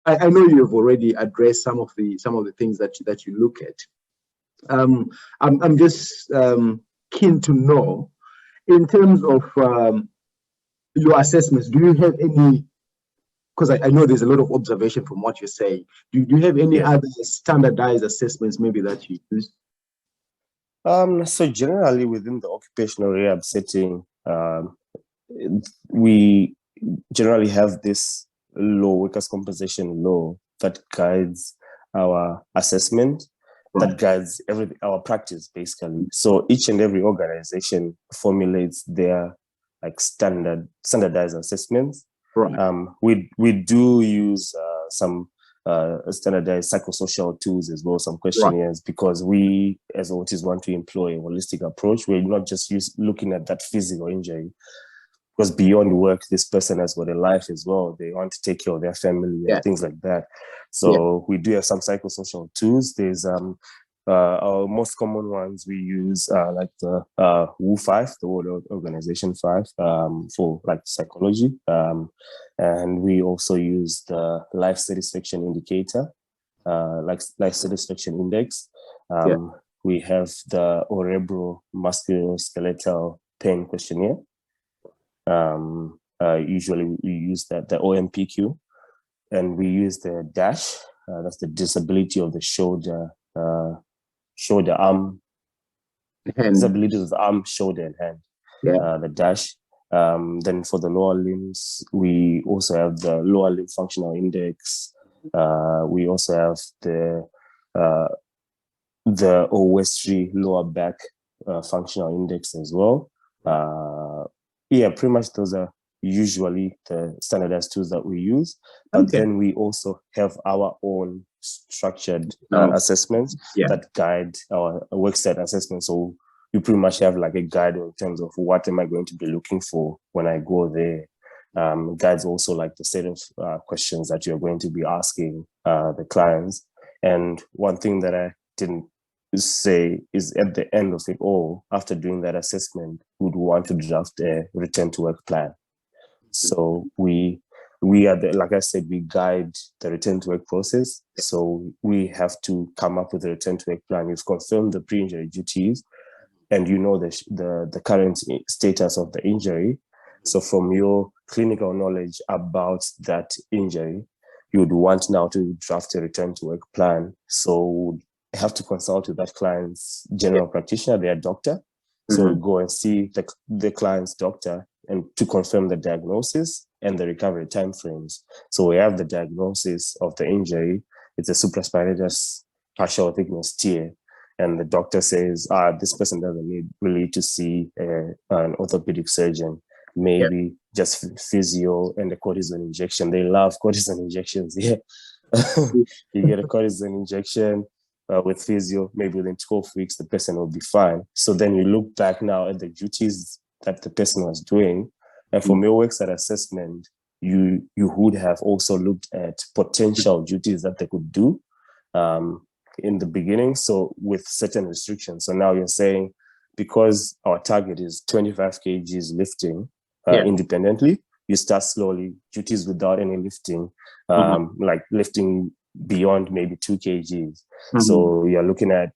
I know you have already addressed some of the things that you look at. I'm just keen to know, in terms of your assessments, do you have any? Because I know there's a lot of observation from what you're saying. Do you have any other standardized assessments maybe that you use? So generally within the occupational rehab setting, we generally have this law, workers' compensation law, that guides our assessment, that guides our practice basically. So each and every organization formulates their like standardized assessments. We do use some standardized psychosocial tools as well, some questionnaires, because we as authorities want to employ a holistic approach. We're not just looking at that physical injury, because beyond work, this person has got a life as well. They want to take care of their family and things like that. So we do have some psychosocial tools. There's our most common ones we use like the WO5, the World Organization 5, for like psychology. And we also use the life satisfaction indicator, like life satisfaction index. We have the Orebro musculoskeletal pain questionnaire. Usually we use the OMPQ, and we use the DASH. That's the disability of the shoulder, arm, disability of the arm, shoulder, and hand. The DASH. Then for the lower limbs, we also have the lower limb functional index. We also have the OWESTRI lower back functional index as well. Pretty much those are usually the standardized tools that we use. But then we also have our own structured assessments that guide our worksite assessment. So you pretty much have like a guide in terms of what am I going to be looking for when I go there. Guides also like the set of questions that you're going to be asking the clients. And one thing that I didn't say is, at the end of it all, after doing that assessment, would want to draft a return to work plan. So we are like I said, we guide the return to work process. So we have to come up with a return to work plan. You've confirmed the pre-injury duties, and you know the current status of the injury. So from your clinical knowledge about that injury, you would want now to draft a return to work plan. So have to consult with that client's general practitioner, their doctor. So we go and see the client's doctor and to confirm the diagnosis and the recovery timeframes. So we have the diagnosis of the injury. It's a supraspinatus partial thickness tear. And the doctor says, this person doesn't really need to see an orthopedic surgeon, maybe just physio and a cortisone injection. They love cortisone injections. You get a cortisone injection with physio, maybe within 12 weeks, the person will be fine. So then you look back now at the duties that the person was doing. And from your worksite assessment, you would have also looked at potential duties that they could do in the beginning, so with certain restrictions. So now you're saying, because our target is 25 kgs lifting independently, you start slowly, duties without any lifting, like lifting beyond maybe 2 kgs. So you're looking at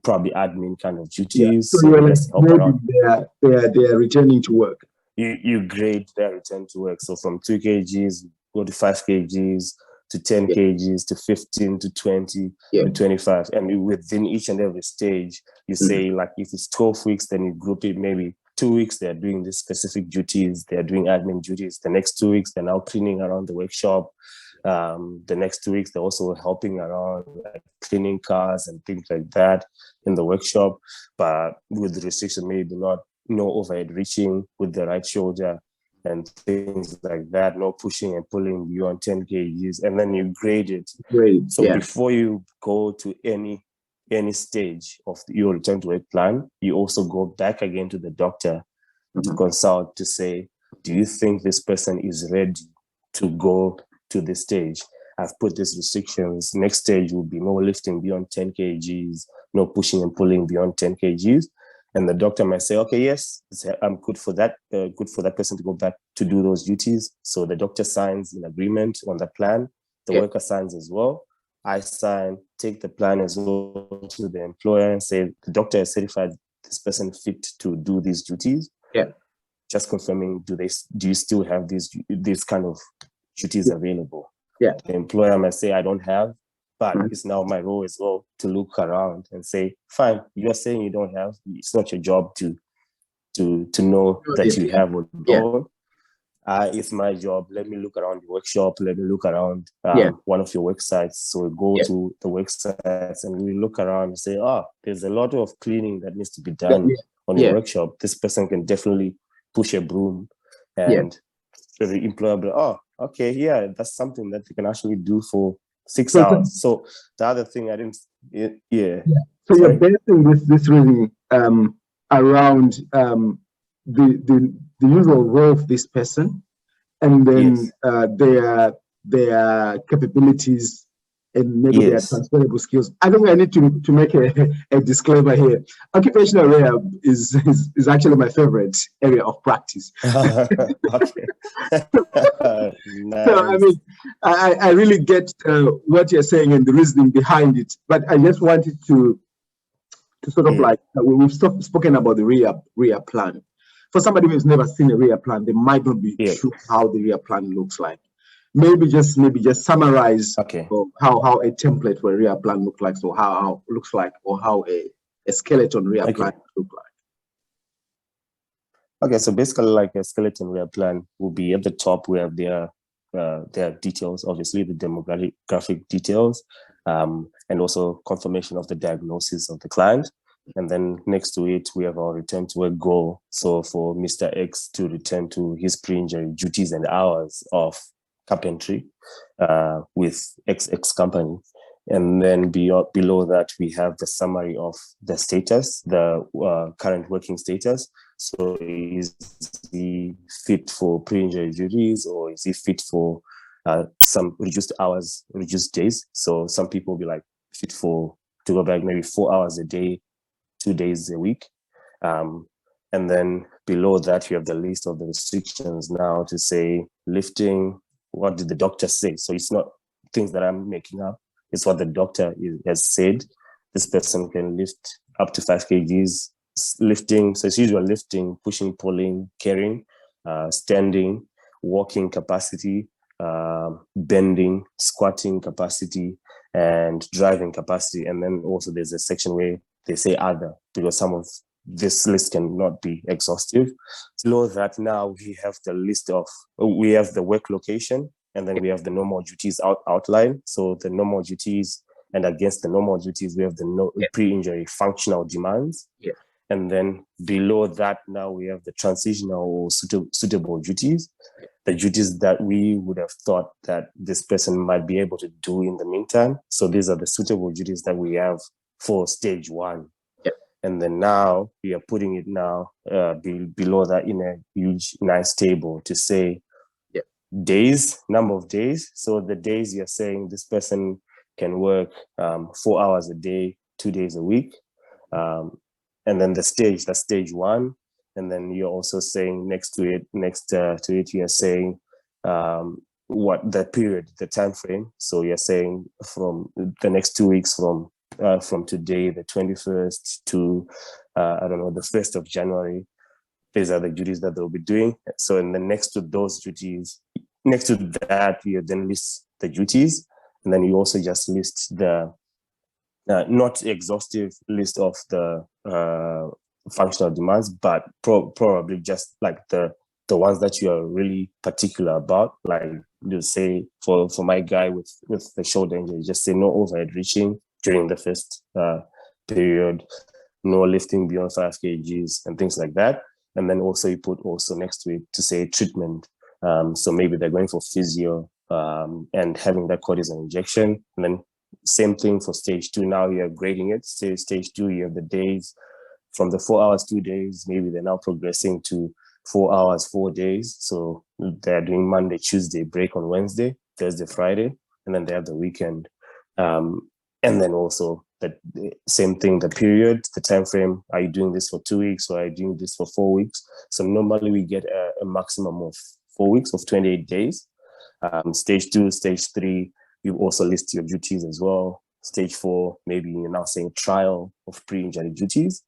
probably admin kind of duties. So they are returning to work. You grade their return to work. So from 2 kgs, go to 5 kgs, to 10 kgs, to 15, to 20, to 25. And within each and every stage, you say, like, if it's 12 weeks, then you group it. Maybe 2 weeks, they're doing these specific duties. They're doing admin duties. The next 2 weeks, they're now cleaning around the workshop. The next 2 weeks, they're also helping around, like, cleaning cars and things like that in the workshop. But with the restriction, maybe no overhead reaching with the right shoulder and things like that, no pushing and pulling beyond 10 kgs, and then you grade it. So before you go to any stage of your return to work plan, you also go back again to the doctor to consult to say, do you think this person is ready to go to this stage? I've put these restrictions. Next stage will be no lifting beyond 10 kgs, no pushing and pulling beyond 10 kgs. And the doctor might say, okay, yes, I'm good for that. Good for that person to go back to do those duties. So the doctor signs an agreement on the plan. The worker signs as well. I sign, take the plan as well to the employer and say, the doctor has certified this person fit to do these duties. Yeah. Just confirming, do you still have these kind of duties available? Yeah. The employer might say, I don't have, but it's now my role as well to look around and say, fine, you're saying you don't have, it's not your job to know that you have or don't. It's my job. Let me look around the workshop. Let me look around one of your websites. So we go to the websites and we look around and say, there's a lot of cleaning that needs to be done on your workshop. This person can definitely push a broom. And the employer will be, okay, that's something that you can actually do for 6 hours. So the other thing I didn't, So you're basing this really around the usual role of this person, and then their capabilities and maybe their transferable skills. I think I need to make a disclaimer here. Occupational rehab is actually my favorite area of practice. Okay. Nice. So I mean, I really get what you're saying and the reasoning behind it, but I just wanted to sort of like, we've spoken about the rehab plan. For somebody who's never seen a rehab plan, they might not be sure how the rehab plan looks like. Maybe just summarize how a template for a rehab plan looks like, so how it looks like, or how a skeleton rehab plan look like. Okay, so basically, like a skeleton rehab plan will be at the top. We have their details, obviously the demographic details, and also confirmation of the diagnosis of the client. And then next to it, we have our return to work goal. So for Mr. X to return to his pre-injury duties and hours of carpentry with XX company. And then below that, we have the summary of the status, the current working status. So is he fit for pre-injury duties, or is he fit for some reduced hours, reduced days? So some people will be like fit to go back maybe 4 hours a day, 2 days a week. And then below that, you have the list of the restrictions now to say lifting. What did the doctor say? So it's not things that I'm making up. It's what the doctor has said. This person can lift up to 5 kgs lifting. So it's usually lifting, pushing, pulling, carrying, standing, walking capacity, bending, squatting capacity, and driving capacity. And then also there's a section where they say other, because some of this list cannot be exhaustive. Below that, now we have the list of, we have the work location, and then we have the normal duties outline. So the normal duties, and against the normal duties, we have the pre-injury functional demands. Yeah. And then below that, now we have the transitional or suitable duties, the duties that we would have thought that this person might be able to do in the meantime. So these are the suitable duties that we have for stage 1. Yeah. And then now we are putting it now below that in a huge, nice table to say days, number of days. So the days you're saying this person can work 4 hours a day, 2 days a week. And then the stage, that's stage 1. And then you're also saying next to it, you're saying what the period, the time frame. So you're saying from the next 2 weeks from today, the 21st to, the 1st of January. These are the duties that they'll be doing. So in the next to those duties, next to that, you then list the duties. And then you also just list the not exhaustive list of the functional demands, but probably just like the ones that you are really particular about. Like you say for my guy with the shoulder injury, just say no overhead reaching during the first period, no lifting beyond 5 kgs and things like that. And then also you put also next to it to say treatment. So maybe they're going for physio and having that cortisone injection. And then same thing for stage 2. Now you're grading it. Say stage 2, you have the days from the 4 hours, 2 days. Maybe they're now progressing to 4 hours, 4 days. So they're doing Monday, Tuesday, break on Wednesday, Thursday, Friday, and then they have the weekend. And then also the same thing, the period, the time frame. Are you doing this for 2 weeks, or are you doing this for 4 weeks? So normally we get a maximum of 4 weeks of 28 days. Stage 2, stage 3, You also list your duties as well. Stage 4, maybe you're now saying trial of pre-injury duties.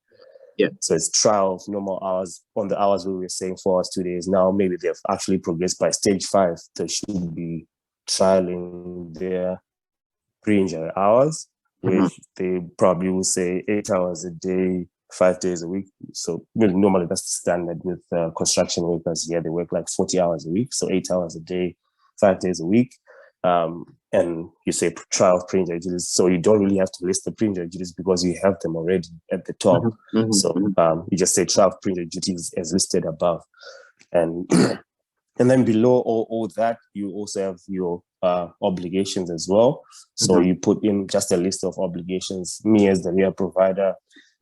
Yeah. So it's trial of normal hours. On the hours we were saying 4 hours, 2 days. Now maybe they've actually progressed by stage 5. They should be trialing their pre-injury hours, which they probably will say 8 hours a day, 5 days a week. So normally that's the standard with construction workers. Yeah, they work like 40 hours a week. So 8 hours a day, 5 days a week. And you say trial of pre-injury duties. So you don't really have to list the pre-injury duties because you have them already at the top. So you just say trial of pre-injury duties as listed above. And and then below all that, you also have your obligations as well. So you put in just a list of obligations. Me as the rehab provider,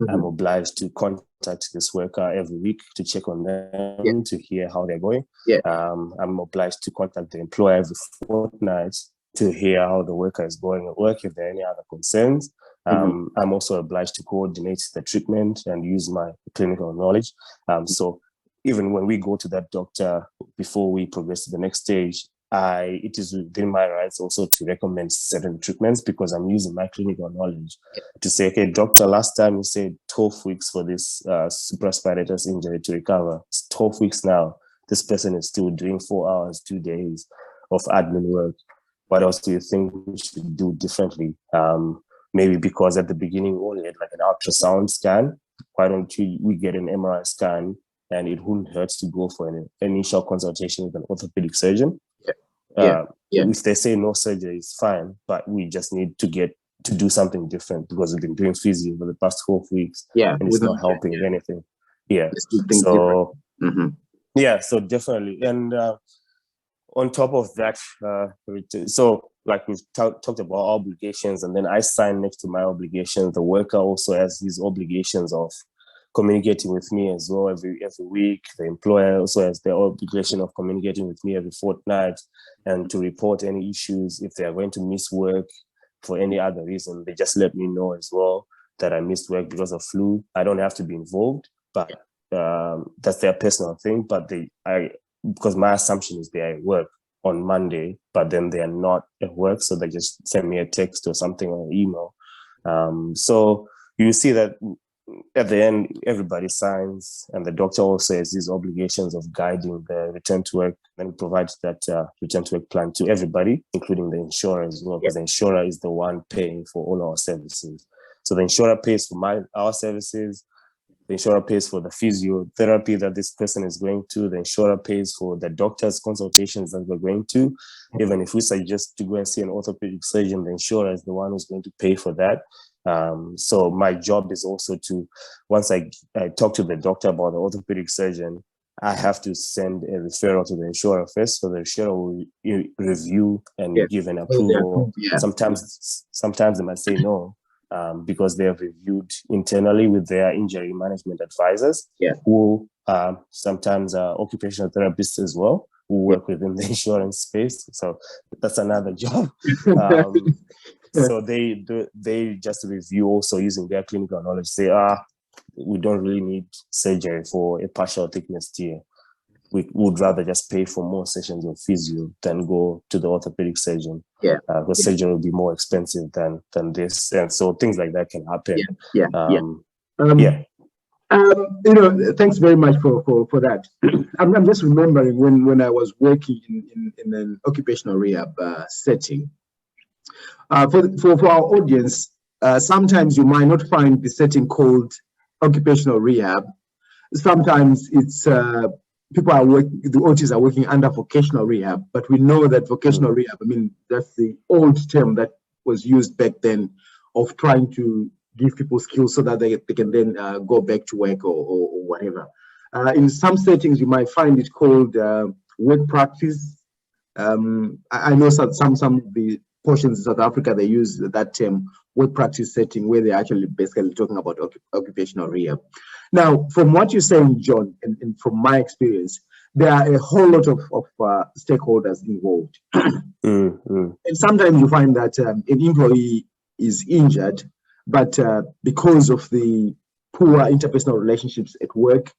I'm obliged to contact this worker every week to check on them, to hear how they're going. I'm obliged to contact the employer every fortnight to hear how the worker is going at work, if there are any other concerns. I'm also obliged to coordinate the treatment and use my clinical knowledge. So even when we go to that doctor, before we progress to the next stage, it is within my rights also to recommend certain treatments because I'm using my clinical knowledge to say, okay, doctor, last time you said 12 weeks for this supraspinatus injury to recover. It's 12 weeks now. This person is still doing 4 hours, 2 days of admin work. What else do you think we should do differently? Maybe because at the beginning we only had like an ultrasound scan. Why don't we get an MRI scan? And it wouldn't hurt to go for an initial consultation with an orthopedic surgeon. If they say no surgery is fine, but we just need to do something different because we've been doing physio for the past 12 weeks. And it's not helping anything. So so definitely. And on top of that, so like we've talked about obligations, and then I sign next to my obligations. The worker also has his obligations of communicating with me as well every week. The employer also has their obligation of communicating with me every fortnight and to report any issues. If they are going to miss work for any other reason, they just let me know as well that I missed work because of flu. I don't have to be involved, but that's their personal thing. But because my assumption is they are at work on Monday, but then they are not at work, so they just send me a text or something or an email. So you see that at the end, everybody signs, and the doctor also has these obligations of guiding the return to work and provides that return to work plan to everybody, including the insurer as well, because the insurer is the one paying for all our services. So the insurer pays for our services. The insurer pays for the physiotherapy that this person is going to. The insurer pays for the doctor's consultations that we're going to. Even if we suggest to go and see an orthopedic surgeon, the insurer is the one who's going to pay for that. So my job is also to, once I talk to the doctor about the orthopedic surgeon, I have to send a referral to the insurer first. So the insurer will review and give an approval. Sometimes they might say no. Because they have reviewed internally with their injury management advisors, who sometimes are occupational therapists as well, who work within the insurance space. So that's another job. So they just review also using their clinical knowledge, say, we don't really need surgery for a partial thickness tear. We would rather just pay for more sessions of physio than go to the orthopedic surgeon. Because surgery will be more expensive than this. And so things like that can happen. Thanks very much for that. I'm just remembering when I was working in an occupational rehab setting. For our audience, sometimes you might not find the setting called occupational rehab. Sometimes it's the OTs are working under vocational rehab, but we know that vocational rehab, that's the old term that was used back then of trying to give people skills so that they can then go back to work or whatever. In some settings, you might find it called work practice. I know some of the portions in South Africa, they use that term work practice setting, where they're actually basically talking about occupational rehab. Now, from what you're saying, John, and from my experience, there are a whole lot of stakeholders involved. And sometimes you find that an employee is injured, but because of the poor interpersonal relationships at work,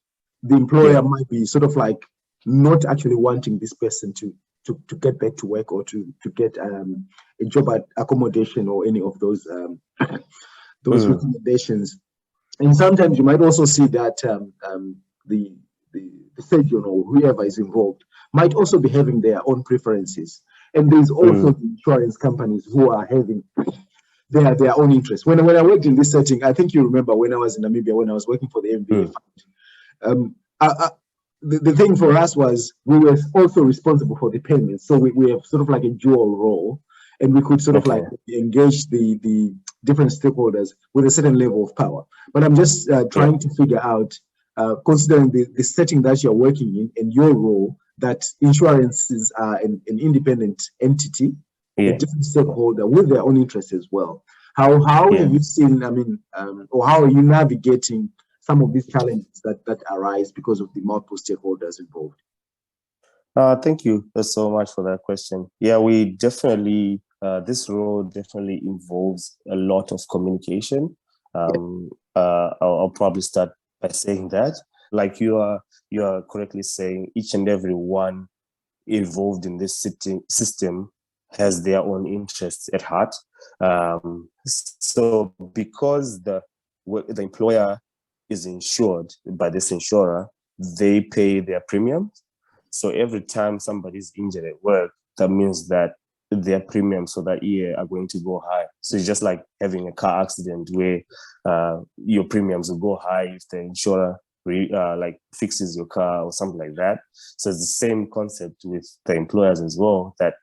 the employer might be sort of like not actually wanting this person to to get back to work or to get a job accommodation or any of those recommendations. And sometimes you might also see that the surgeon or whoever is involved might also be having their own preferences. And there's also the insurance companies who are having their own interests. When I worked in this setting, I think you remember when I was in Namibia, when I was working for the MBA fund, the thing for us was we were also responsible for the payments. So we have sort of like a dual role, and we could sort of like engage the different stakeholders with a certain level of power. But I'm just trying to figure out, considering the setting that you're working in and your role, that insurances are an independent entity, a different stakeholder with their own interests as well. How have you seen, or how are you navigating some of these challenges that arise because of the multiple stakeholders involved? Thank you so much for that question. Yeah, we definitely, this role definitely involves a lot of communication. I'll probably start by saying that, like you are correctly saying, each and every one involved in this system has their own interests at heart. So because the employer is insured by this insurer, they pay their premiums. So every time somebody's injured at work, that means that their premiums for that year are going to go high. So it's just like having a car accident where your premiums will go high if the insurer like fixes your car or something like that. So it's the same concept with the employers as well, that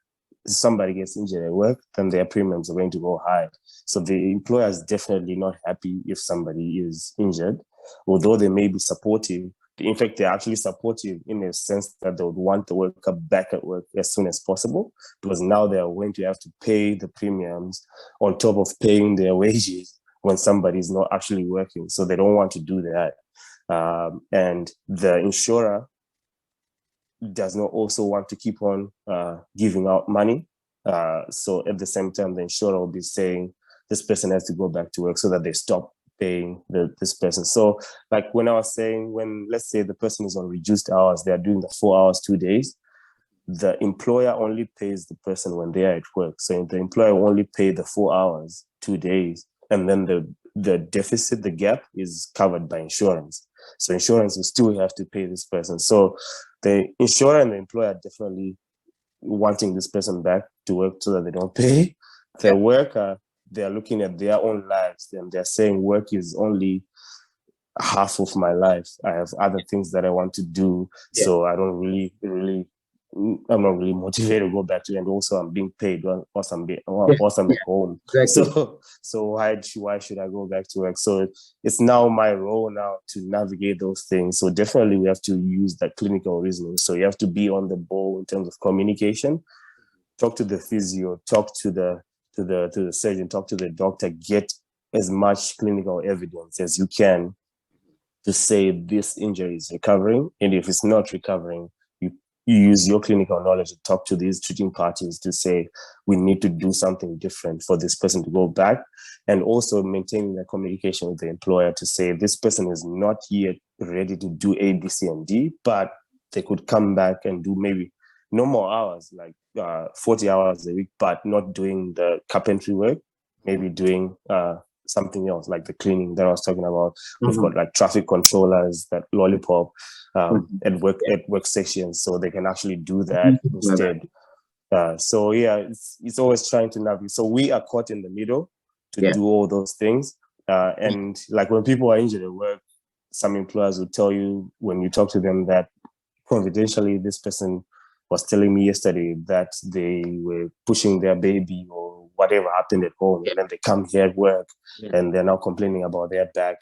if somebody gets injured at work, then their premiums are going to go high. So the employer is definitely not happy if somebody is injured, although they may be supportive. In fact, they're actually supportive in a sense that they would want the worker back at work as soon as possible, because now they're going to have to pay the premiums on top of paying their wages when somebody is not actually working. So they don't want to do that. And the insurer does not also want to keep on giving out money. So at the same time, the insurer will be saying this person has to go back to work so that they stop paying this person. So like when I was saying, when let's say the person is on reduced hours, they're doing the 4 hours, 2 days, the employer only pays the person when they are at work. So the employer will only pay the 4 hours, 2 days, and then the deficit, the gap is covered by insurance. So insurance will still have to pay this person. So the insurer and the employer are definitely wanting this person back to work so that they don't pay. The worker, they're looking at their own lives and they're saying work is only half of my life. I have other things that I want to do. So I don't really, I'm not really motivated to go back to it. And also I'm being paid whilst I'm at home. Exactly. So why should I go back to work? So it's now my role now to navigate those things. So definitely we have to use that clinical reasoning. So you have to be on the ball in terms of communication, talk to the physio, talk to the surgeon, talk to the doctor, get as much clinical evidence as you can to say this injury is recovering. And if it's not recovering, you use your clinical knowledge to talk to these treating parties to say, we need to do something different for this person to go back. And also maintaining the communication with the employer to say, this person is not yet ready to do A, B, C, and D, but they could come back and do maybe no more hours, like 40 hours a week, but not doing the carpentry work, maybe doing something else, like the cleaning that I was talking about. We've got like traffic controllers, that lollipop at work sections, so they can actually do that instead. So yeah, it's always trying to navigate. So we are caught in the middle to do all those things. And like when people are injured at work, some employers will tell you when you talk to them that confidentially, this person was telling me yesterday that they were pushing their baby or whatever happened at home, and then they come here at work and they're now complaining about their back.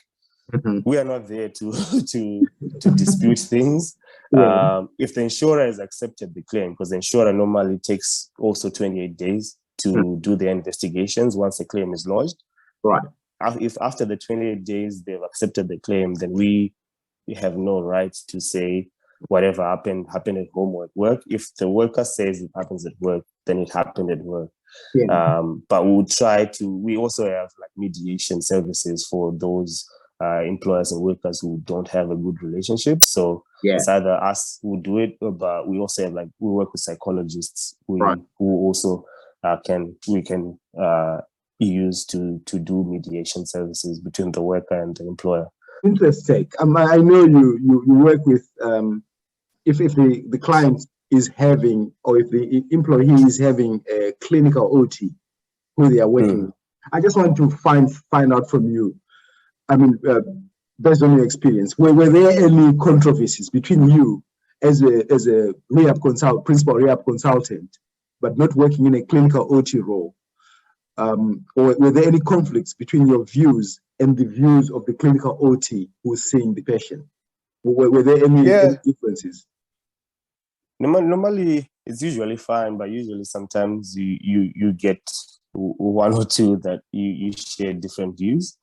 We are not there to dispute things. If the insurer has accepted the claim, because the insurer normally takes also 28 days to do their investigations once the claim is lodged. Right. If after the 28 days they've accepted the claim, then we have no right to say whatever happened at home or at work. If the worker says it happens at work, then it happened at work. But we also have like mediation services for those employers and workers who don't have a good relationship. So it's either us who do it, but we also have, like, we work with psychologists who also we can use to do mediation services between the worker and the employer. Interesting. I know you work with if the client is having, or if the employee is having a clinical OT who they are working with. I just want to find out from you, I mean, based on your experience, were there any controversies between you as a principal rehab consultant, but not working in a clinical OT role? Or were there any conflicts between your views and the views of the clinical OT who's seeing the patient? Were there any differences? Normally, it's usually fine, but usually sometimes you get one or two that you share different views.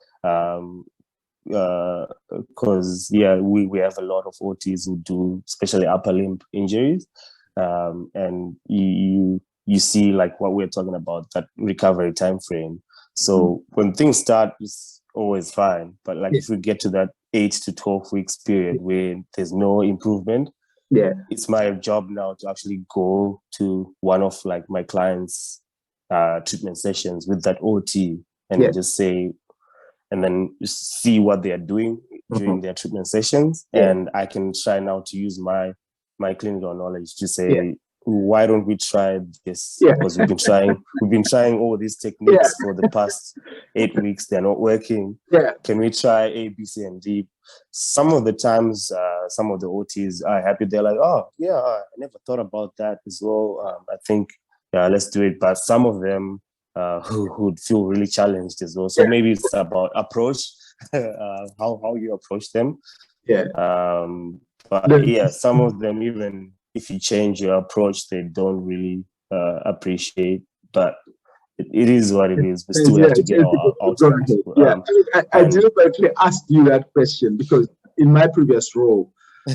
Because we have a lot of OTs who do especially upper limb injuries, and you see, like, what we're talking about, that recovery time frame. So when things start, it's always fine, but like if we get to that 8 to 12 weeks period where there's no improvement, it's my job now to actually go to one of, like, my clients' treatment sessions with that OT and just say, and then see what they are doing during their treatment sessions. And I can try now to use my clinical knowledge to say, why don't we try this? Because we've been trying all these techniques for the past 8 weeks. They're not working. Can we try A, B, C, and D? Some of the times, some of the OTs are happy. They're like, oh, yeah, I never thought about that as well. I think, let's do it. But some of them who would feel really challenged as well. So maybe it's about approach, how you approach them. But some of them, even if you change your approach, they don't really appreciate. But it is what it is. We still have to get our outcomes. I deliberately asked you that question because in my previous role, we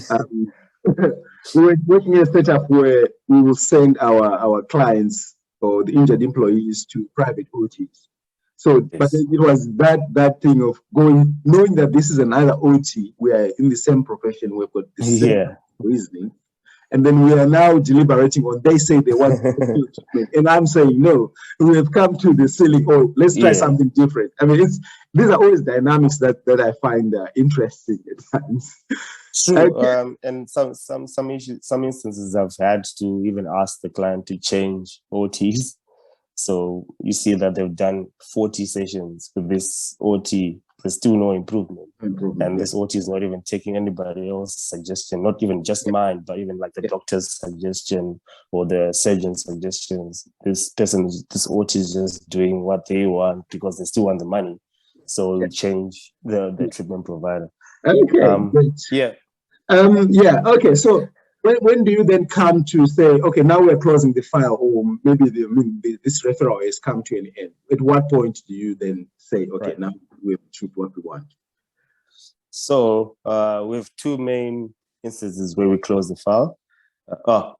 were working in a setup where we will send our clients or the injured employees to private OTs. So, but it was that thing of knowing that this is another OT, we are in the same profession, we've got the same reasoning, and then we are now deliberating on, they say they want treatment, and I'm saying, no, we have come to the ceiling, let's try something different. I mean, these are always dynamics that I find interesting at times. True. And some instances I've had to even ask the client to change OTs. So you see that they've done 40 sessions with this OT. There's still no improvement. And this OT is not even taking anybody else's suggestion, not even just mine, but even like the doctor's suggestion or the surgeon's suggestions. This OT is just doing what they want because they still want the money. So we change the treatment provider. Okay. Okay. So when do you then come to say, okay, now we're closing the file, or maybe this referral has come to an end? At what point do you then say, okay, now we've achieved what we want? So we have two main instances where we close the file.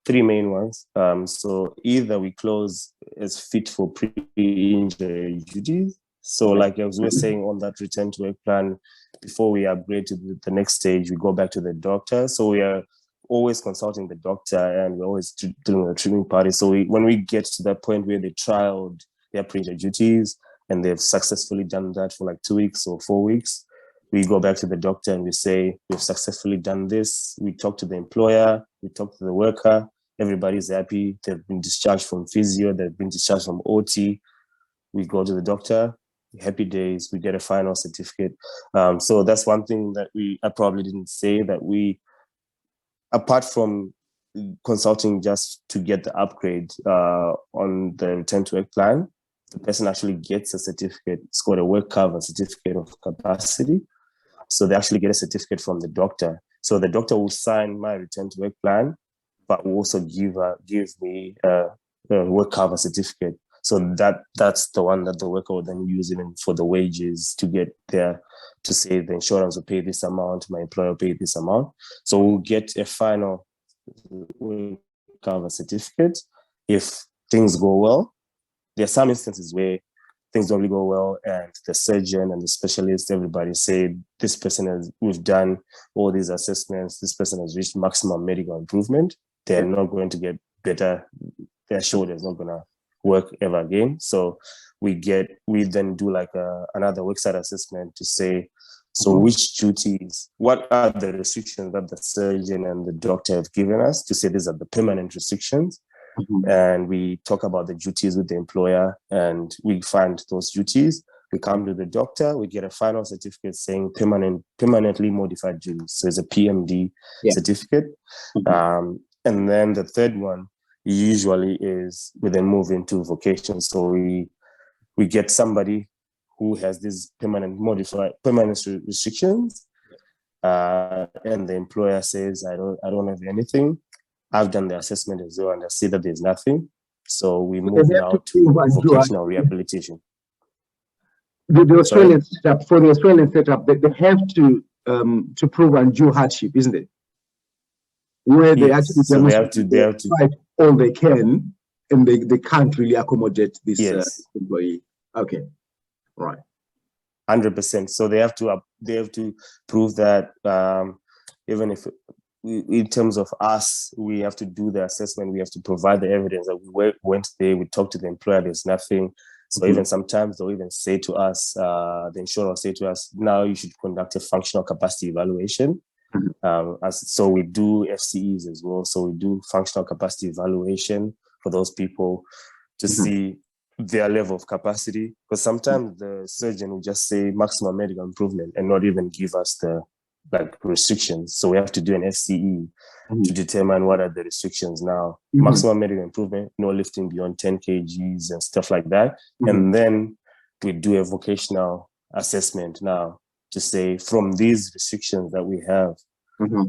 Three main ones. So either we close as fit for pre-injury duties. So like as we were saying on that return to work plan, before we upgrade to the next stage, we go back to the doctor. So we are always consulting the doctor and we're always doing a treatment party. So when we get to that point where they trialed their pre-injury duties and they've successfully done that for like 2 weeks or 4 weeks, we go back to the doctor and we say, we've successfully done this. We talk to the employer, we talk to the worker, everybody's happy. They've been discharged from physio, they've been discharged from OT. We go to the doctor, happy days, we get a final certificate. So that's one thing that I probably didn't say, that we, apart from consulting just to get the upgrade on the return to work plan, the person actually gets a certificate. It's called a work cover certificate of capacity. So they actually get a certificate from the doctor. So the doctor will sign my return to work plan, but will also give me a work cover certificate. So that's the one that the worker will then use even for the wages to get there, to say the insurance will pay this amount, my employer will pay this amount. So we'll get a final work cover certificate if things go well. There are some instances where things don't really go well, and the surgeon and the specialist, everybody say this person we've done all these assessments, this person has reached maximum medical improvement, they're not going to get better, their shoulder's not going to work ever again. So we then do like another worksite assessment to say, so which duties, what are the restrictions that the surgeon and the doctor have given us to say these are the permanent restrictions? And we talk about the duties with the employer, and we find those duties. We come to the doctor, we get a final certificate saying permanently modified duties. So it's a PMD certificate. And then the third one usually is we then move into vocation. So we get somebody who has these permanent restrictions, and the employer says, I don't have anything. I've done the assessment as well, and I see that there's nothing. So we move now to vocational rehabilitation. The Australian setup, for the Australian setup, they have to prove undue hardship, isn't it? Where they actually they fight all they can, and they can't really accommodate this employee. Okay, right. 100%. So they have to prove that even if in terms of us, we have to do the assessment, we have to provide the evidence that we went there, we talked to the employer, there's nothing. So even sometimes they'll even say to us, the insurer will say to us, now you should conduct a functional capacity evaluation. So we do FCEs as well. So we do functional capacity evaluation for those people to see their level of capacity. Because sometimes the surgeon will just say maximum medical improvement and not even give us the restrictions. So we have to do an FCE to determine what are the restrictions now. Maximum medical improvement, no lifting beyond 10 kgs and stuff like that. And then we do a vocational assessment now to say, from these restrictions that we have,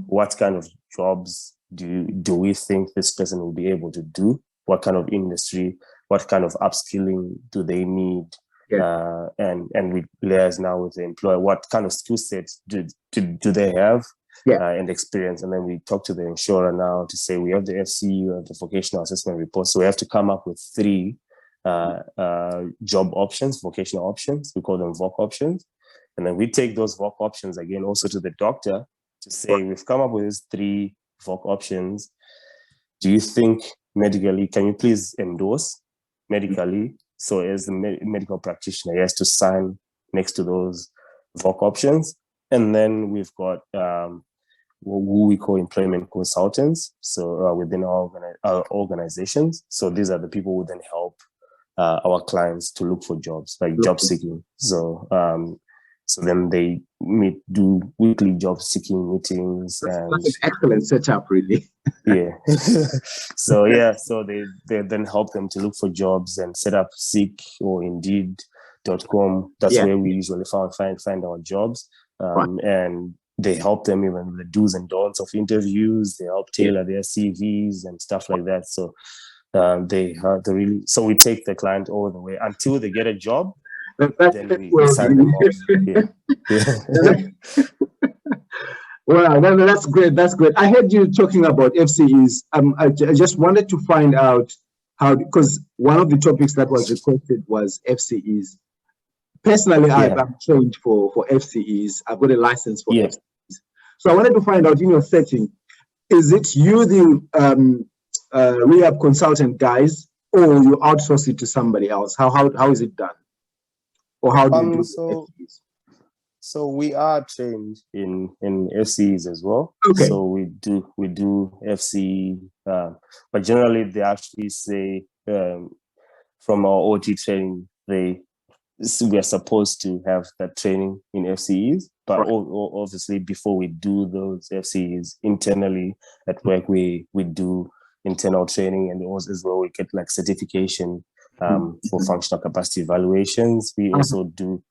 what kind of jobs do we think this person will be able to do? What kind of industry, what kind of upskilling do they need? And we liaise now with the employer, what kind of skill sets do they have and experience? And then we talk to the insurer now to say, we have the FCE, of the vocational assessment report. So we have to come up with 3 job options, vocational options. We call them VOC options. And then we take those VOC options again also to the doctor to say, we've come up with these 3 VOC options. Do you think medically, can you please endorse medically? So as the medical practitioner, he has to sign next to those VOC options. And then we've got who we call employment consultants. So within our organizations. So these are the people who then help our clients to look for jobs, like job seeking. So then they do weekly job seeking meetings. That's an excellent setup, really. So they then help them to look for jobs and set up Seek or Indeed.com. That's where we usually find our jobs. And they help them even with the do's and don'ts of interviews. They help tailor their CVs and stuff like that. So so we take the client all the way until they get a job. Then we sign them off. Wow, that's great. That's great. I heard you talking about FCEs. I just wanted to find out how, because one of the topics that was requested was FCEs. Personally, I'm trained for FCEs. I've got a license for FCEs. So I wanted to find out, in your setting, is it you, the rehab consultant guys, or you outsource it to somebody else? How is it done? Or how do you do FCEs? So we are trained in FCEs as well. Okay. So we do FCE, but generally they actually say from our OT training we are supposed to have that training in FCEs. But obviously before we do those FCEs internally at work, we do internal training, and also as well we get like certification for functional capacity evaluations. We also do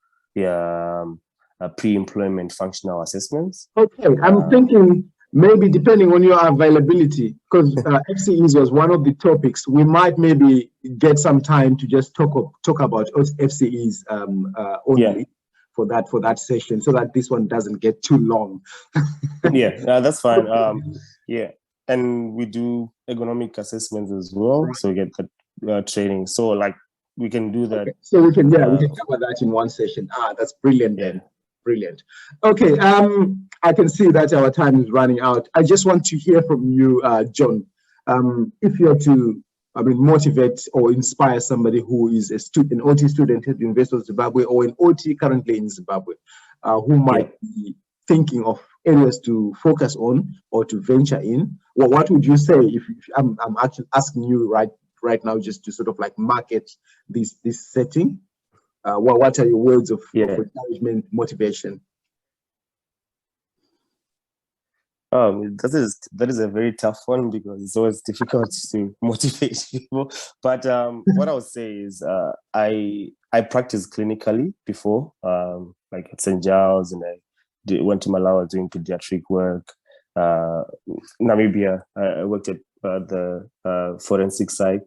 pre-employment functional assessments. Okay, I'm thinking maybe depending on your availability, because FCEs was one of the topics, we might maybe get some time to just talk about FCEs only for that session, so that this one doesn't get too long. That's fine. And we do ergonomic assessments as well, so we get the training. So like we can do that. Okay. So we can cover that in one session. That's brilliant then. Brilliant. Okay, I can see that our time is running out. I just want to hear from you, John. If you're to, motivate or inspire somebody who is an OT student at the University of Zimbabwe, or an OT currently in Zimbabwe, who might be thinking of areas to focus on or to venture in, well, what would you say if I'm actually asking you right now just to sort of like market this setting? What are your words of encouragement, motivation? That is a very tough one, because it's always difficult to motivate people. But what I would say is I practiced clinically before, like at St. Giles, and I went to Malawi doing pediatric work. Namibia, I worked at the forensic side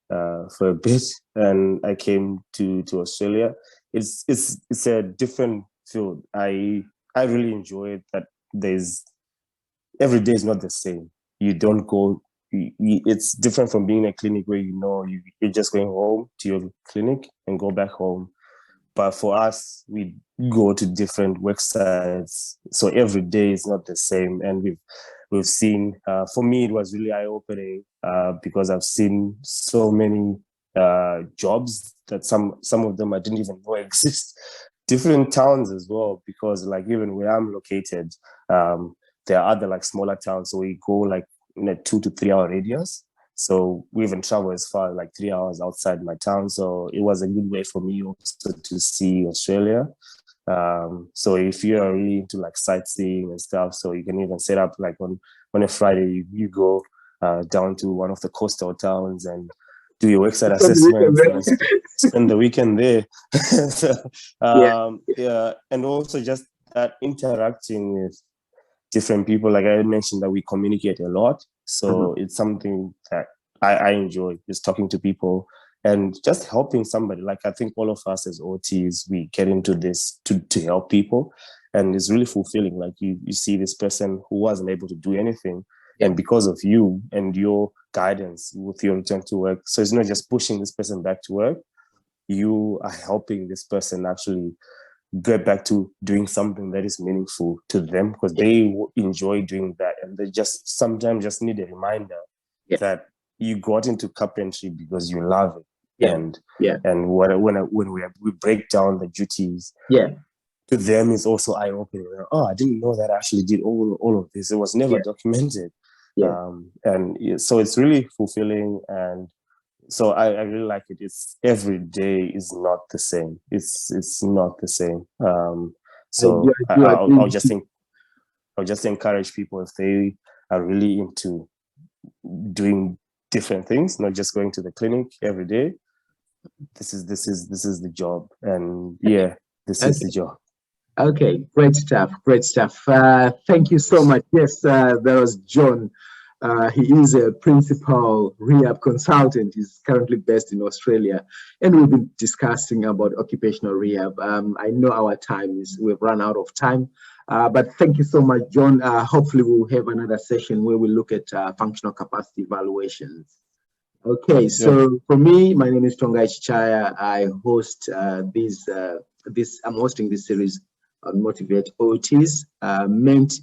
for a bit, and I came to Australia. It's a different field. I really enjoy it. That every day is not the same. You don't go. It's different from being in a clinic where you're just going home to your clinic and go back home. But for us, we go to different work sites, so every day is not the same. And we've seen. For me, it was really eye-opening because I've seen so many jobs that some of them I didn't even know exist. Different towns as well, because like even where I'm located, there are other like smaller towns, so we go like in a 2 to 3 hour radius. So we even travel as far like 3 hours outside my town. So it was a good way for me also to see Australia. So if you are really into like sightseeing and stuff, so you can even set up like on a Friday, you go down to one of the coastal towns and do your worksite assessments and spend the weekend there. And also just that interacting with different people. Like I mentioned, that we communicate a lot. So it's something that I enjoy, just talking to people and just helping somebody. Like I think all of us as OTs, we get into this to help people. And it's really fulfilling. Like you see this person who wasn't able to do anything. And because of you and your guidance with your return to work. So it's not just pushing this person back to work. You are helping this person actually get back to doing something that is meaningful to them, because they enjoy doing that, and they just sometimes just need a reminder that you got into carpentry because you love it. And when we break down the duties, to them it's also eye-opening. Oh, I didn't know that I actually did all of this. It was never documented. And so it's really fulfilling, and so I really like it. It's every day is not the same. It's not the same. So I'll just encourage people, if they are really into doing different things, not just going to the clinic every day. This is the job, and this is the job. Okay, great stuff. Thank you so much. Yes, that was John. He is a Principal Rehab Consultant. He's currently based in Australia, and we've been discussing about occupational rehab. I know we've run out of time, but thank you so much, John. Hopefully we'll have another session where we look at functional capacity evaluations. Okay, so for me, my name is Tongai Chichaya. I host I'm hosting this series on Motivate OTs, meant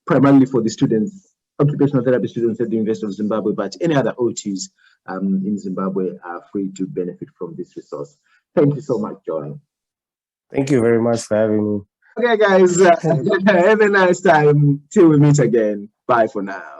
primarily for the students, occupational therapy students at the University of Zimbabwe, but any other OTs in Zimbabwe are free to benefit from this resource. Thank you so much, John. Thank you very much for having me. Okay, guys, have a nice time till we meet again. Bye for now.